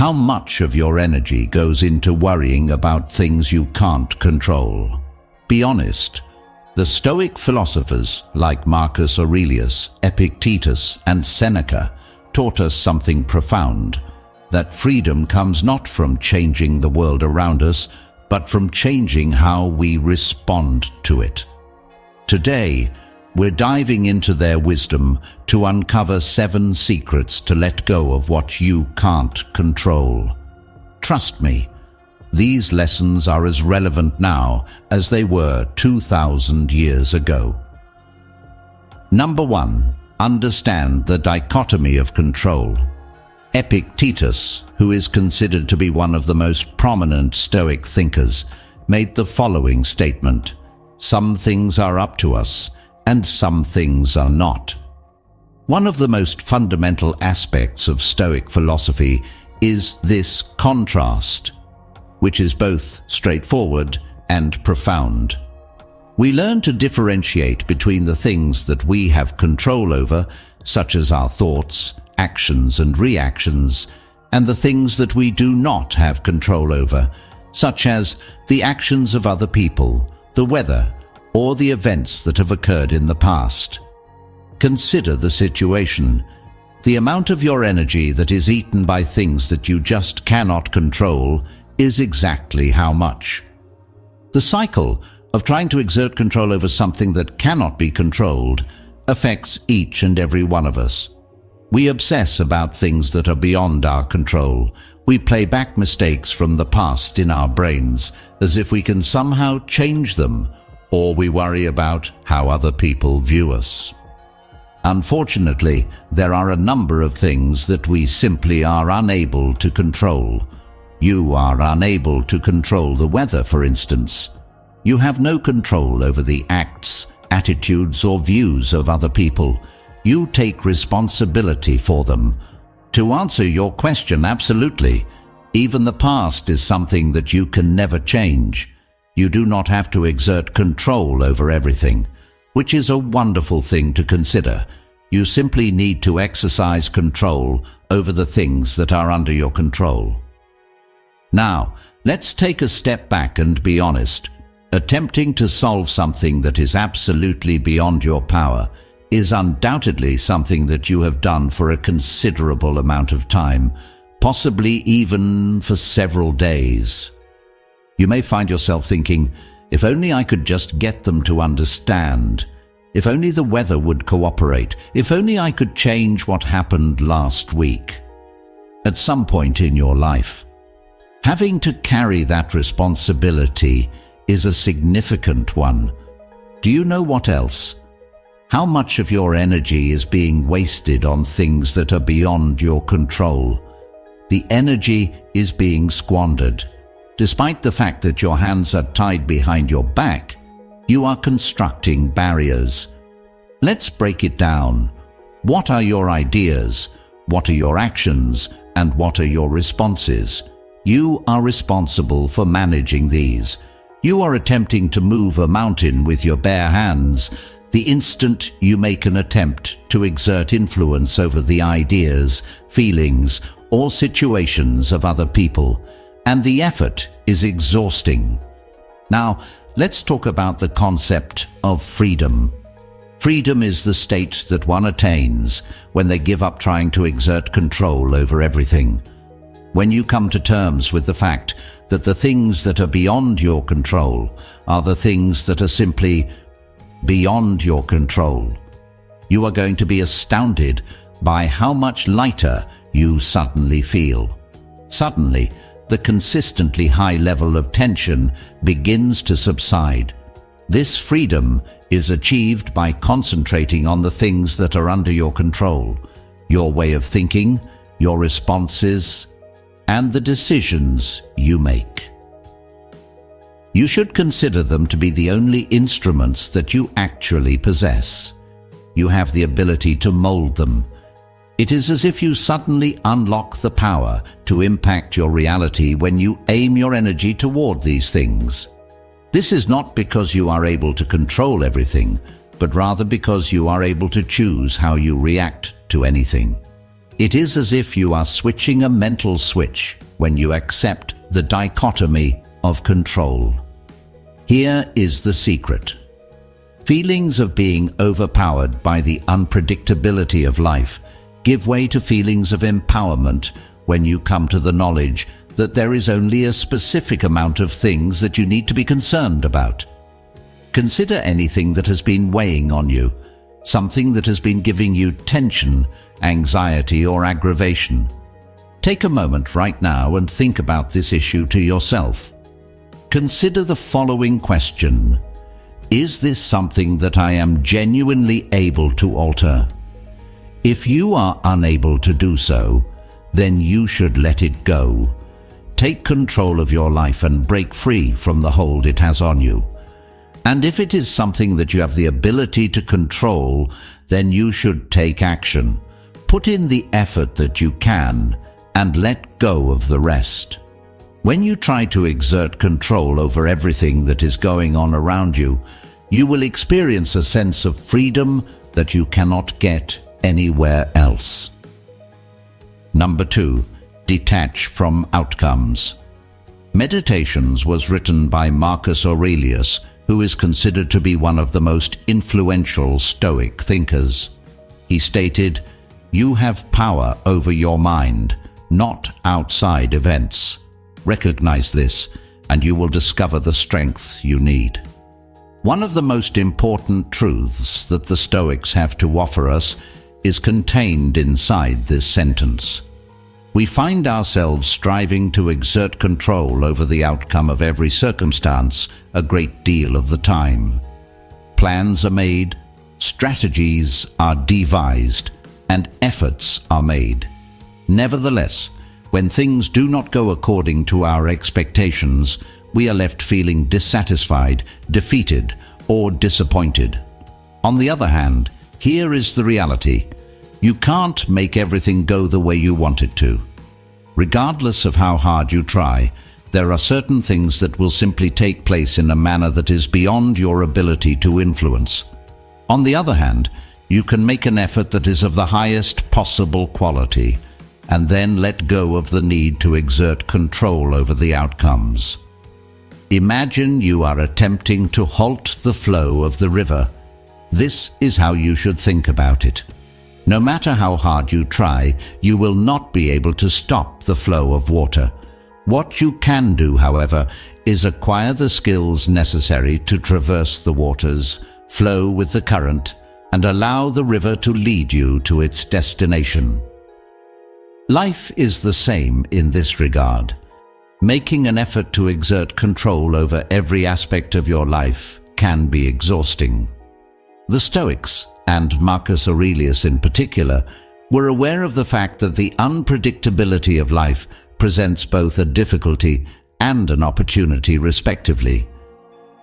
How much of your energy goes into worrying about things you can't control? Be honest. The Stoic philosophers like Marcus Aurelius, Epictetus, and Seneca taught us something profound, that freedom comes not from changing the world around us, but from changing how we respond to it. Today, we're diving into their wisdom to uncover 7 secrets to let go of what you can't control. Trust me, these lessons are as relevant now as they were 2,000 years ago. Number 1. Understand the dichotomy of control. Epictetus, who is considered to be one of the most prominent Stoic thinkers, made the following statement: "Some things are up to us, and some things are not." One of the most fundamental aspects of Stoic philosophy is this contrast, which is both straightforward and profound. We learn to differentiate between the things that we have control over, such as our thoughts, actions and reactions, and the things that we do not have control over, such as the actions of other people, the weather, or the events that have occurred in the past. Consider the situation. The amount of your energy that is eaten by things that you just cannot control is exactly how much. The cycle of trying to exert control over something that cannot be controlled affects each and every one of us. We obsess about things that are beyond our control. We play back mistakes from the past in our brains as if we can somehow change them, or we worry about how other people view us. Unfortunately, there are a number of things that we simply are unable to control. You are unable to control the weather, for instance. You have no control over the acts, attitudes, or views of other people. You take responsibility for them. To answer your question, absolutely. Even the past is something that you can never change. You do not have to exert control over everything, which is a wonderful thing to consider. You simply need to exercise control over the things that are under your control. Now, let's take a step back and be honest. Attempting to solve something that is absolutely beyond your power is undoubtedly something that you have done for a considerable amount of time, possibly even for several days. You may find yourself thinking, if only I could just get them to understand, if only the weather would cooperate, if only I could change what happened last week. At some point in your life, having to carry that responsibility is a significant one. Do you know what else? How much of your energy is being wasted on things that are beyond your control? The energy is being squandered. Despite the fact that your hands are tied behind your back, you are constructing barriers. Let's break it down. What are your ideas? What are your actions? And what are your responses? You are responsible for managing these. You are attempting to move a mountain with your bare hands. The instant you make an attempt to exert influence over the ideas, feelings, or situations of other people, and the effort is exhausting. Now, let's talk about the concept of freedom. Freedom is the state that one attains when they give up trying to exert control over everything. When you come to terms with the fact that the things that are beyond your control are the things that are simply beyond your control, you are going to be astounded by how much lighter you suddenly feel. Suddenly, the consistently high level of tension begins to subside. This freedom is achieved by concentrating on the things that are under your control, your way of thinking, your responses, and the decisions you make. You should consider them to be the only instruments that you actually possess. You have the ability to mold them. It is as if you suddenly unlock the power to impact your reality when you aim your energy toward these things. This is not because you are able to control everything, but rather because you are able to choose how you react to anything. It is as if you are switching a mental switch when you accept the dichotomy of control. Here is the secret. Feelings of being overpowered by the unpredictability of life give way to feelings of empowerment when you come to the knowledge that there is only a specific amount of things that you need to be concerned about. Consider anything that has been weighing on you, something that has been giving you tension, anxiety, or aggravation. Take a moment right now and think about this issue to yourself. Consider the following question. Is this something that I am genuinely able to alter? If you are unable to do so, then you should let it go. Take control of your life and break free from the hold it has on you. And if it is something that you have the ability to control, then you should take action. Put in the effort that you can and let go of the rest. When you try to exert control over everything that is going on around you, you will experience a sense of freedom that you cannot get anywhere else. Number 2. Detach from outcomes. Meditations was written by Marcus Aurelius, who is considered to be one of the most influential Stoic thinkers. He stated, "You have power over your mind, not outside events. Recognize this, and you will discover the strength you need." One of the most important truths that the Stoics have to offer us is contained inside this sentence. We find ourselves striving to exert control over the outcome of every circumstance a great deal of the time. Plans are made, strategies are devised, and efforts are made. Nevertheless, when things do not go according to our expectations, we are left feeling dissatisfied, defeated, or disappointed. On the other hand, here is the reality. You can't make everything go the way you want it to. Regardless of how hard you try, there are certain things that will simply take place in a manner that is beyond your ability to influence. On the other hand, you can make an effort that is of the highest possible quality, and then let go of the need to exert control over the outcomes. Imagine you are attempting to halt the flow of the river. This is how you should think about it. No matter how hard you try, you will not be able to stop the flow of water. What you can do, however, is acquire the skills necessary to traverse the waters, flow with the current, and allow the river to lead you to its destination. Life is the same in this regard. Making an effort to exert control over every aspect of your life can be exhausting. The Stoics, and Marcus Aurelius in particular, were aware of the fact that the unpredictability of life presents both a difficulty and an opportunity respectively.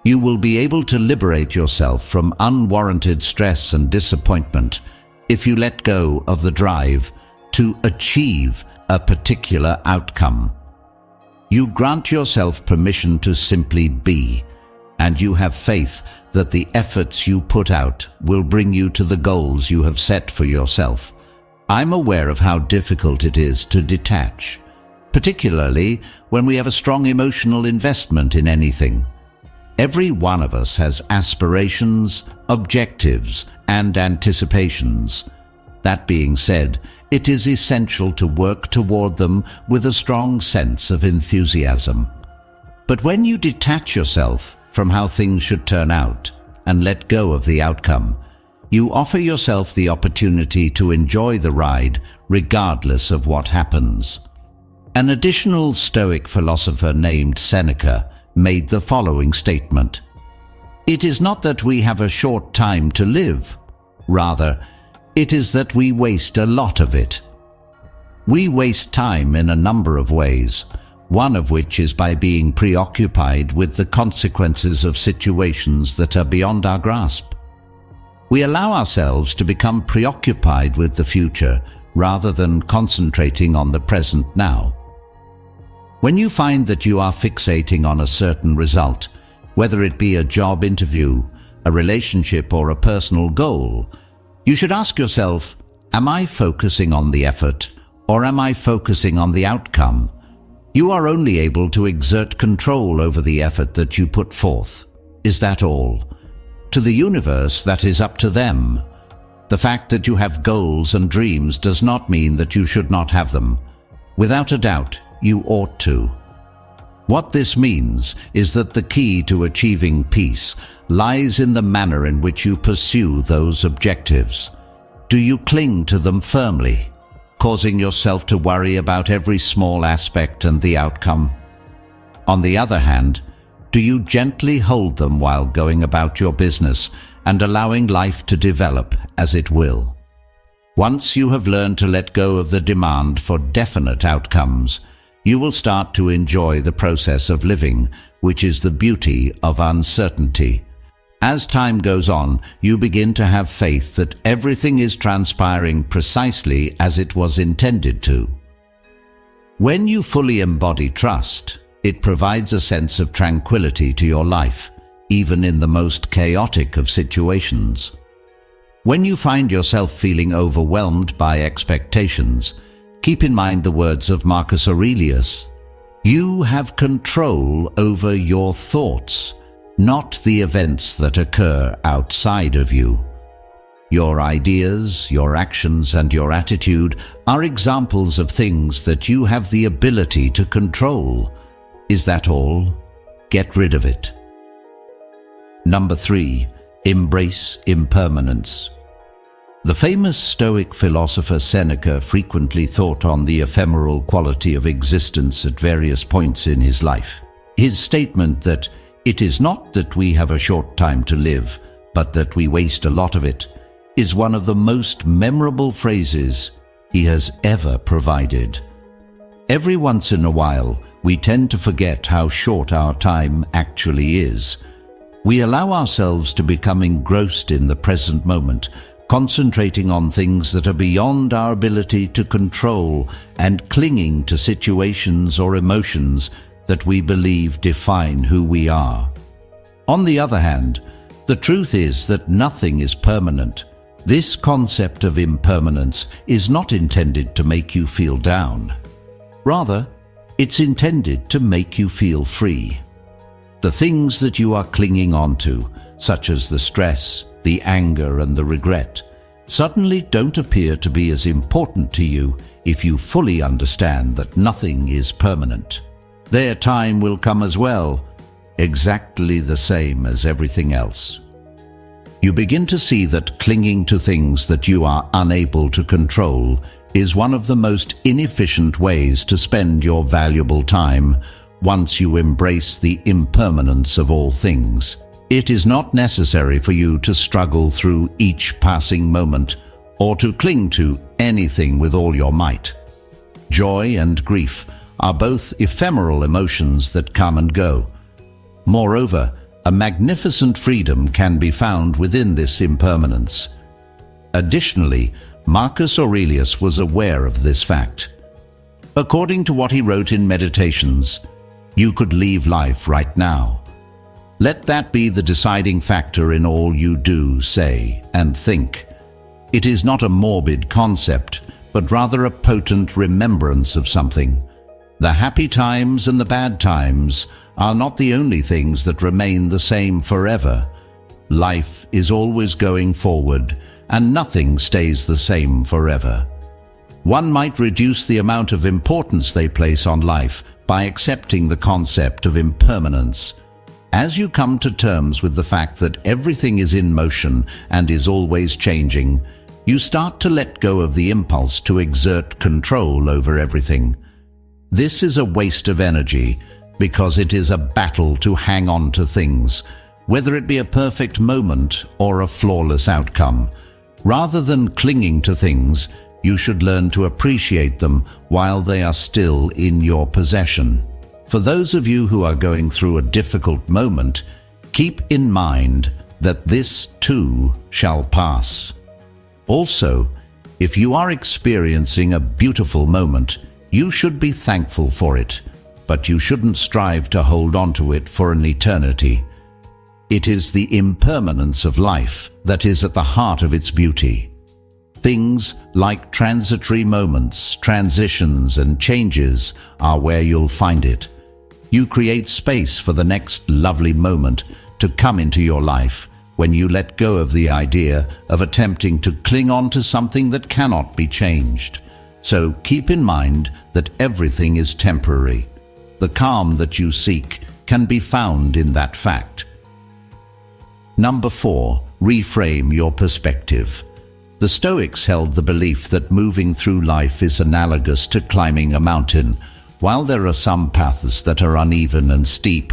You will be able to liberate yourself from unwarranted stress and disappointment if you let go of the drive to achieve a particular outcome. You grant yourself permission to simply be, and you have faith that the efforts you put out will bring you to the goals you have set for yourself. I'm aware of how difficult it is to detach, particularly when we have a strong emotional investment in anything. Every one of us has aspirations, objectives, and anticipations. That being said, it is essential to work toward them with a strong sense of enthusiasm. But when you detach yourself from how things should turn out and let go of the outcome, you offer yourself the opportunity to enjoy the ride regardless of what happens. An additional Stoic philosopher named Seneca made the following statement: "It is not that we have a short time to live. Rather, it is that we waste a lot of it." We waste time in a number of ways, one of which is by being preoccupied with the consequences of situations that are beyond our grasp. We allow ourselves to become preoccupied with the future rather than concentrating on the present now. When you find that you are fixating on a certain result, whether it be a job interview, a relationship, or a personal goal, you should ask yourself, Am I focusing on the effort, or am I focusing on the outcome? You are only able to exert control over the effort that you put forth. Is that all? To the universe, that is up to them. The fact that you have goals and dreams does not mean that you should not have them. Without a doubt, you ought to. What this means is that the key to achieving peace lies in the manner in which you pursue those objectives. Do you cling to them firmly, causing yourself to worry about every small aspect and the outcome? On the other hand, do you gently hold them while going about your business and allowing life to develop as it will? Once you have learned to let go of the demand for definite outcomes, you will start to enjoy the process of living, which is the beauty of uncertainty. As time goes on, you begin to have faith that everything is transpiring precisely as it was intended to. When you fully embody trust, it provides a sense of tranquility to your life, even in the most chaotic of situations. When you find yourself feeling overwhelmed by expectations, keep in mind the words of Marcus Aurelius. You have control over your thoughts, not the events that occur outside of you. Your ideas, your actions, and your attitude are examples of things that you have the ability to control. Is that all? Get rid of it. Number 3. Embrace impermanence. The famous Stoic philosopher Seneca frequently thought on the ephemeral quality of existence at various points in his life. His statement that it is not that we have a short time to live, but that we waste a lot of it, is one of the most memorable phrases he has ever provided. Every once in a while, we tend to forget how short our time actually is. We allow ourselves to become engrossed in the present moment, concentrating on things that are beyond our ability to control and clinging to situations or emotions that we believe define who we are. On the other hand, the truth is that nothing is permanent. This concept of impermanence is not intended to make you feel down. Rather, it's intended to make you feel free. The things that you are clinging onto, such as the stress, the anger, and the regret, suddenly don't appear to be as important to you if you fully understand that nothing is permanent. Their time will come as well, exactly the same as everything else. You begin to see that clinging to things that you are unable to control is one of the most inefficient ways to spend your valuable time once you embrace the impermanence of all things. It is not necessary for you to struggle through each passing moment or to cling to anything with all your might. Joy and grief are both ephemeral emotions that come and go. Moreover, a magnificent freedom can be found within this impermanence. Additionally, Marcus Aurelius was aware of this fact. According to what he wrote in Meditations, you could leave life right now. Let that be the deciding factor in all you do, say, and think. It is not a morbid concept, but rather a potent remembrance of something. The happy times and the bad times are not the only things that remain the same forever. Life is always going forward, and nothing stays the same forever. One might reduce the amount of importance they place on life by accepting the concept of impermanence. As you come to terms with the fact that everything is in motion and is always changing, you start to let go of the impulse to exert control over everything. This is a waste of energy because it is a battle to hang on to things, whether it be a perfect moment or a flawless outcome. Rather than clinging to things, you should learn to appreciate them while they are still in your possession. For those of you who are going through a difficult moment, keep in mind that this too shall pass. Also, if you are experiencing a beautiful moment, you should be thankful for it, but you shouldn't strive to hold on to it for an eternity. It is the impermanence of life that is at the heart of its beauty. Things like transitory moments, transitions, and changes are where you'll find it. You create space for the next lovely moment to come into your life when you let go of the idea of attempting to cling on to something that cannot be changed. So keep in mind that everything is temporary. The calm that you seek can be found in that fact. Number 4, reframe your perspective. The Stoics held the belief that moving through life is analogous to climbing a mountain. While there are some paths that are uneven and steep,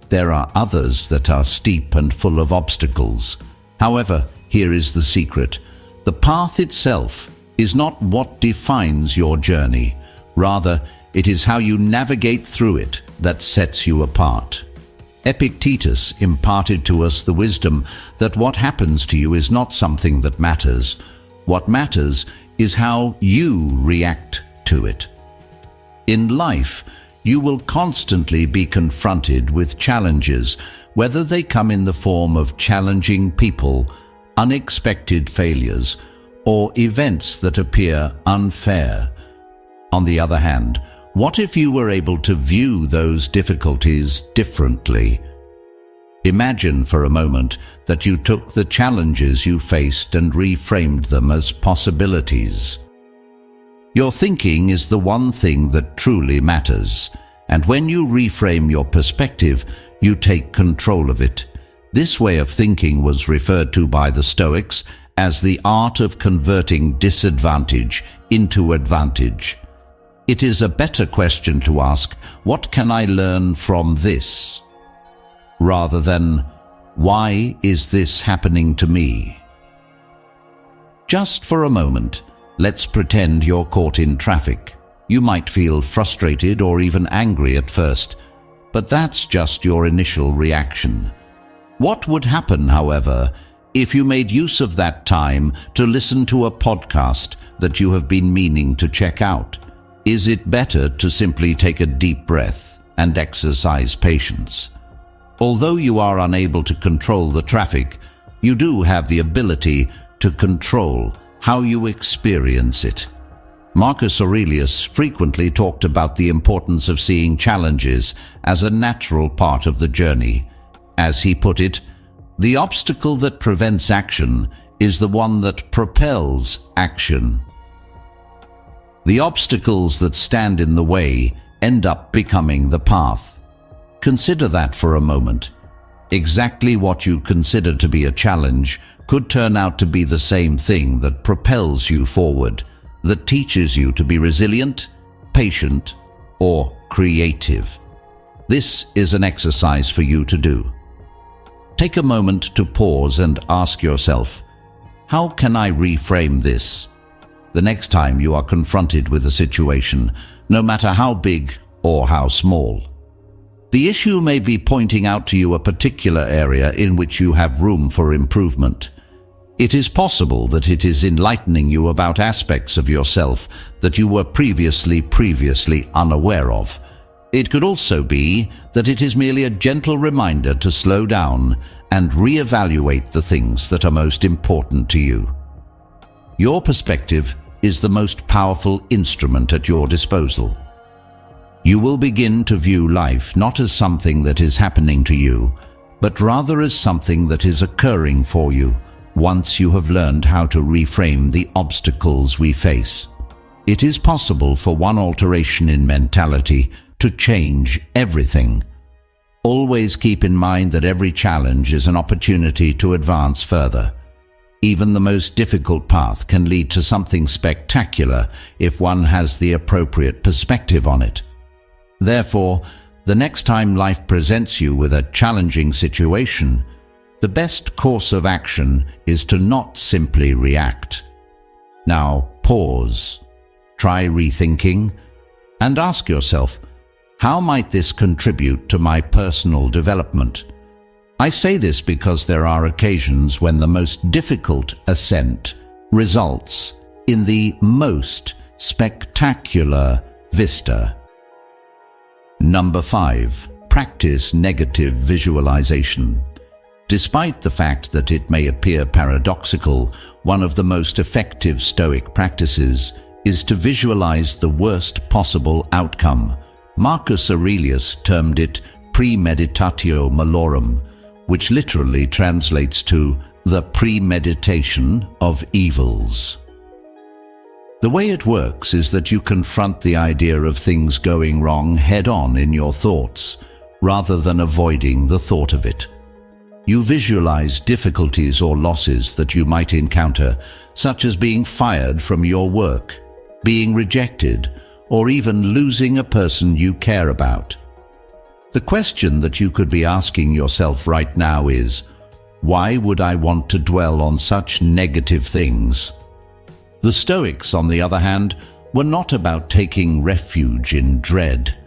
there are others that are steep and full of obstacles. However, here is the secret. The path itself is not what defines your journey. Rather, it is how you navigate through it that sets you apart. Epictetus imparted to us the wisdom that what happens to you is not something that matters. What matters is how you react to it. In life, you will constantly be confronted with challenges, whether they come in the form of challenging people, unexpected failures, or events that appear unfair. On the other hand, what if you were able to view those difficulties differently? Imagine for a moment that you took the challenges you faced and reframed them as possibilities. Your thinking is the one thing that truly matters, and when you reframe your perspective, you take control of it. This way of thinking was referred to by the Stoics as the art of converting disadvantage into advantage. It is a better question to ask, what can I learn from this? Rather than, why is this happening to me? Just for a moment, let's pretend you're caught in traffic. You might feel frustrated or even angry at first, but that's just your initial reaction. What would happen, however, if you made use of that time to listen to a podcast that you have been meaning to check out? Is it better to simply take a deep breath and exercise patience? Although you are unable to control the traffic, you do have the ability to control how you experience it. Marcus Aurelius frequently talked about the importance of seeing challenges as a natural part of the journey. As he put it, the obstacle that prevents action is the one that propels action. The obstacles that stand in the way end up becoming the path. Consider that for a moment. Exactly what you consider to be a challenge could turn out to be the same thing that propels you forward, that teaches you to be resilient, patient, or creative. This is an exercise for you to do. Take a moment to pause and ask yourself, how can I reframe this? The next time you are confronted with a situation, no matter how big or how small. The issue may be pointing out to you a particular area in which you have room for improvement. It is possible that it is enlightening you about aspects of yourself that you were previously unaware of. It could also be that it is merely a gentle reminder to slow down and reevaluate the things that are most important to you. Your perspective is the most powerful instrument at your disposal. You will begin to view life not as something that is happening to you, but rather as something that is occurring for you once you have learned how to reframe the obstacles we face. It is possible for one alteration in mentality to change everything. Always keep in mind that every challenge is an opportunity to advance further. Even the most difficult path can lead to something spectacular if one has the appropriate perspective on it. Therefore, the next time life presents you with a challenging situation, the best course of action is to not simply react. Now pause, try rethinking, and ask yourself, how might this contribute to my personal development? I say this because there are occasions when the most difficult ascent results in the most spectacular vista. Number 5. Practice negative visualization. Despite the fact that it may appear paradoxical, one of the most effective Stoic practices is to visualize the worst possible outcome. Marcus Aurelius termed it premeditatio malorum, which literally translates to the premeditation of evils. The way it works is that you confront the idea of things going wrong head-on in your thoughts, rather than avoiding the thought of it. You visualize difficulties or losses that you might encounter, such as being fired from your work, being rejected, or even losing a person you care about. The question that you could be asking yourself right now is, why would I want to dwell on such negative things? The Stoics, on the other hand, were not about taking refuge in dread.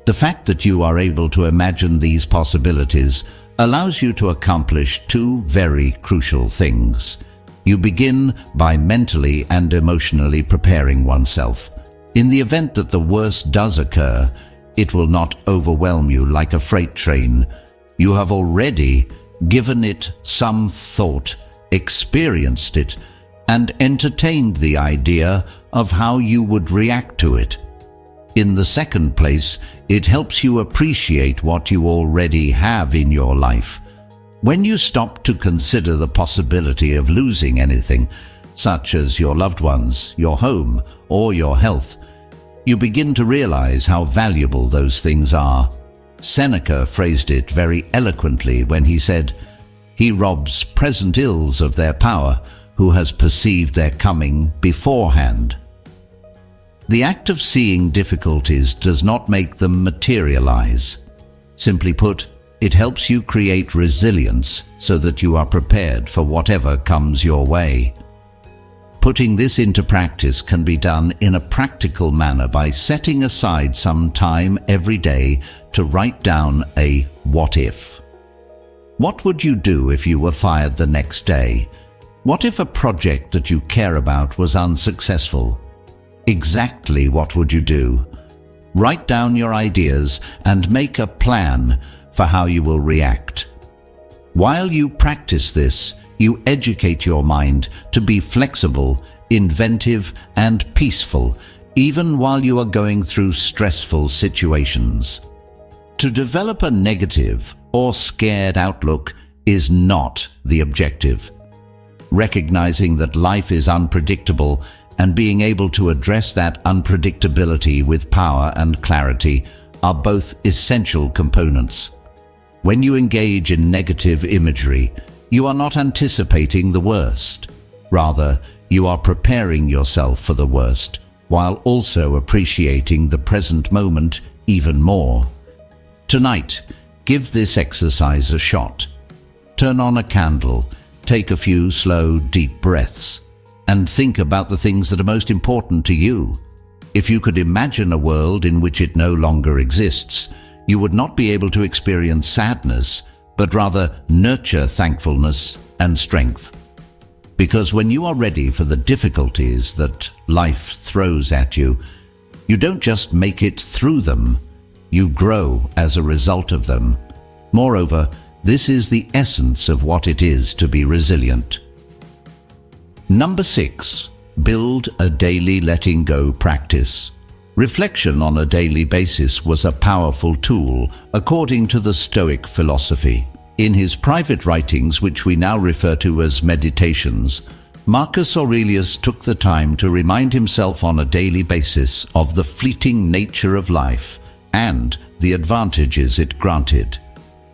The fact that you are able to imagine these possibilities allows you to accomplish two very crucial things. You begin by mentally and emotionally preparing oneself. In the event that the worst does occur, it will not overwhelm you like a freight train. You have already given it some thought, experienced it, and entertained the idea of how you would react to it. In the second place, it helps you appreciate what you already have in your life. When you stop to consider the possibility of losing anything, such as your loved ones, your home, or your health, you begin to realize how valuable those things are. Seneca phrased it very eloquently when he said, "He robs present ills of their power, who has perceived their coming beforehand." The act of seeing difficulties does not make them materialize. Simply put, it helps you create resilience so that you are prepared for whatever comes your way. Putting this into practice can be done in a practical manner by setting aside some time every day to write down a what if. What would you do if you were fired the next day? What if a project that you care about was unsuccessful? Exactly what would you do? Write down your ideas and make a plan for how you will react. While you practice this, you educate your mind to be flexible, inventive, and peaceful, even while you are going through stressful situations. To develop a negative or scared outlook is not the objective. Recognizing that life is unpredictable and being able to address that unpredictability with power and clarity are both essential components. When you engage in negative imagery, you are not anticipating the worst. Rather, you are preparing yourself for the worst, while also appreciating the present moment even more. Tonight, give this exercise a shot. Turn on a candle, take a few slow, deep breaths, and think about the things that are most important to you. If you could imagine a world in which it no longer exists, you would not be able to experience sadness, but rather nurture thankfulness and strength. Because when you are ready for the difficulties that life throws at you, you don't just make it through them, you grow as a result of them. Moreover, this is the essence of what it is to be resilient. Number 6. Build a daily letting go practice. Reflection on a daily basis was a powerful tool, according to the Stoic philosophy. In his private writings, which we now refer to as meditations, Marcus Aurelius took the time to remind himself on a daily basis of the fleeting nature of life and the advantages it granted.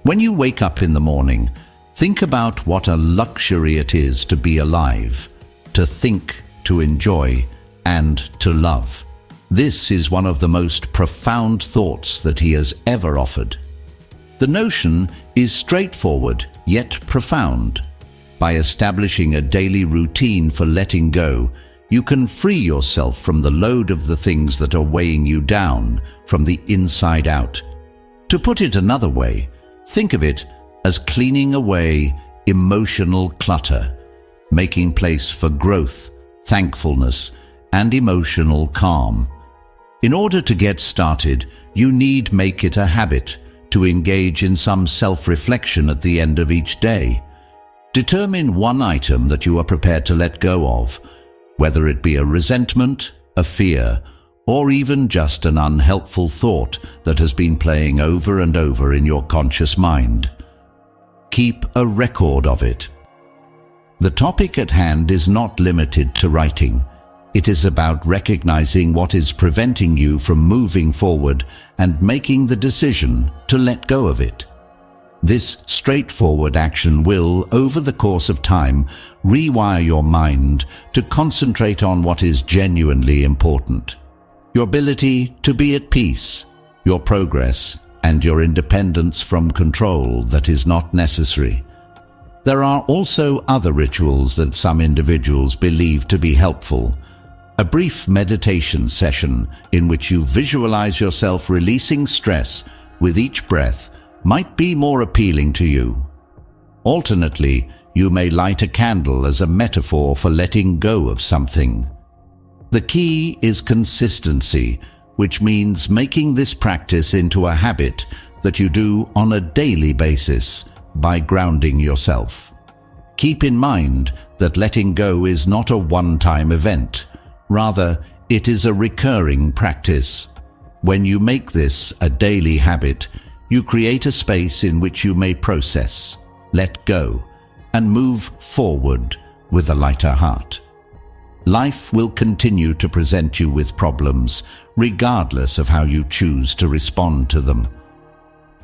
When you wake up in the morning, think about what a luxury it is to be alive, to think, to enjoy, and to love. This is one of the most profound thoughts that he has ever offered. The notion is straightforward, yet profound. By establishing a daily routine for letting go, you can free yourself from the load of the things that are weighing you down from the inside out. To put it another way, think of it as cleaning away emotional clutter, making place for growth, thankfulness, and emotional calm. In order to get started, you need make it a habit to engage in some self-reflection at the end of each day. Determine one item that you are prepared to let go of, whether it be a resentment, a fear, or even just an unhelpful thought that has been playing over and over in your conscious mind. Keep a record of it. The topic at hand is not limited to writing. It is about recognizing what is preventing you from moving forward and making the decision to let go of it. This straightforward action will, over the course of time, rewire your mind to concentrate on what is genuinely important. Your ability to be at peace, your progress, and your independence from control that is not necessary. There are also other rituals that some individuals believe to be helpful. A brief meditation session in which you visualize yourself releasing stress with each breath might be more appealing to you. Alternately, you may light a candle as a metaphor for letting go of something. The key is consistency, which means making this practice into a habit that you do on a daily basis by grounding yourself. Keep in mind that letting go is not a one-time event. Rather, it is a recurring practice. When you make this a daily habit, you create a space in which you may process, let go, and move forward with a lighter heart. Life will continue to present you with problems, regardless of how you choose to respond to them.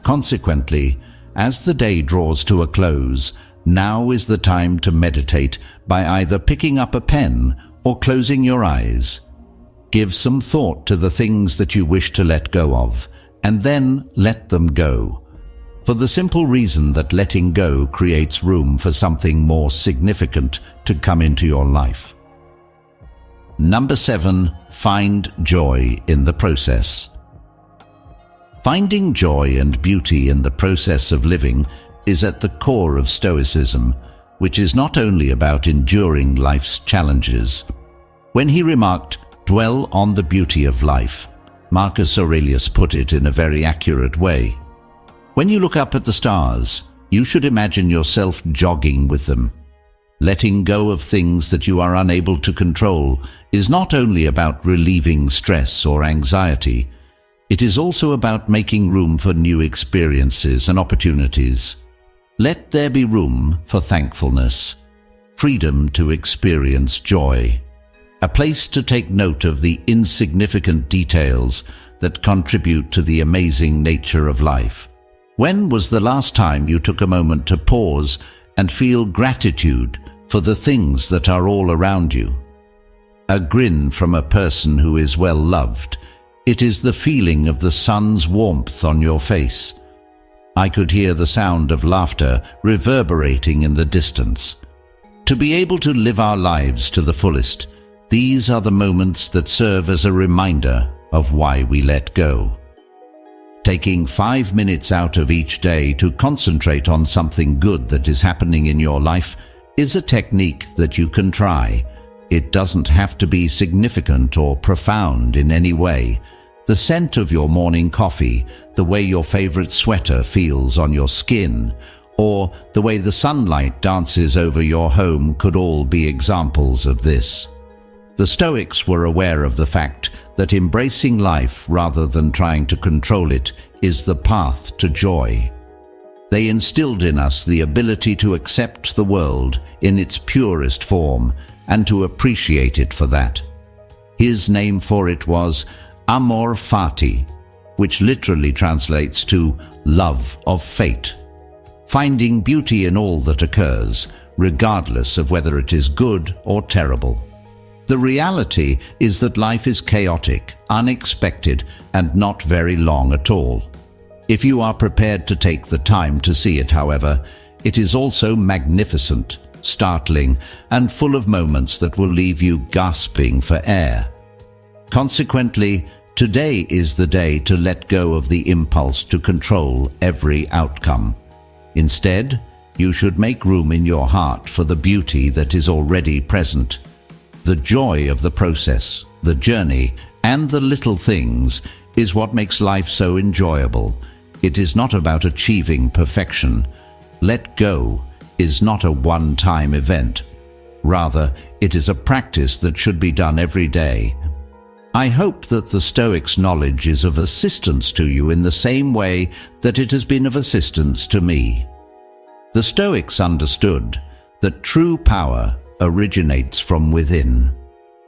Consequently, as the day draws to a close, now is the time to meditate by either picking up a pen or closing your eyes. Give some thought to the things that you wish to let go of, and then let them go, for the simple reason that letting go creates room for something more significant to come into your life. Number 7, find joy in the process. Finding joy and beauty in the process of living is at the core of Stoicism, which is not only about enduring life's challenges. When he remarked, "Dwell on the beauty of life," Marcus Aurelius put it in a very accurate way. When you look up at the stars, you should imagine yourself jogging with them. Letting go of things that you are unable to control is not only about relieving stress or anxiety, it is also about making room for new experiences and opportunities. Let there be room for thankfulness, freedom to experience joy, a place to take note of the insignificant details that contribute to the amazing nature of life. When was the last time you took a moment to pause and feel gratitude for the things that are all around you? A grin from a person who is well loved. It is the feeling of the sun's warmth on your face. I could hear the sound of laughter reverberating in the distance. To be able to live our lives to the fullest, these are the moments that serve as a reminder of why we let go. Taking 5 minutes out of each day to concentrate on something good that is happening in your life is a technique that you can try. It doesn't have to be significant or profound in any way. The scent of your morning coffee, the way your favorite sweater feels on your skin, or the way the sunlight dances over your home could all be examples of this. The Stoics were aware of the fact that embracing life rather than trying to control it is the path to joy. They instilled in us the ability to accept the world in its purest form and to appreciate it for that. His name for it was amor fati, which literally translates to love of fate. Finding beauty in all that occurs, regardless of whether it is good or terrible. The reality is that life is chaotic, unexpected, and not very long at all. If you are prepared to take the time to see it, however, it is also magnificent, startling, and full of moments that will leave you gasping for air. Consequently, today is the day to let go of the impulse to control every outcome. Instead, you should make room in your heart for the beauty that is already present. The joy of the process, the journey, and the little things is what makes life so enjoyable. It is not about achieving perfection. Let go is not a one-time event. Rather, it is a practice that should be done every day. I hope that the Stoics' knowledge is of assistance to you in the same way that it has been of assistance to me. The Stoics understood that true power originates from within.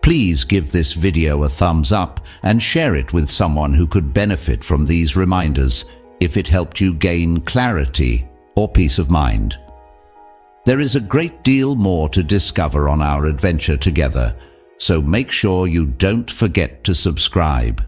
Please give this video a thumbs up and share it with someone who could benefit from these reminders if it helped you gain clarity or peace of mind. There is a great deal more to discover on our adventure together, so make sure you don't forget to subscribe.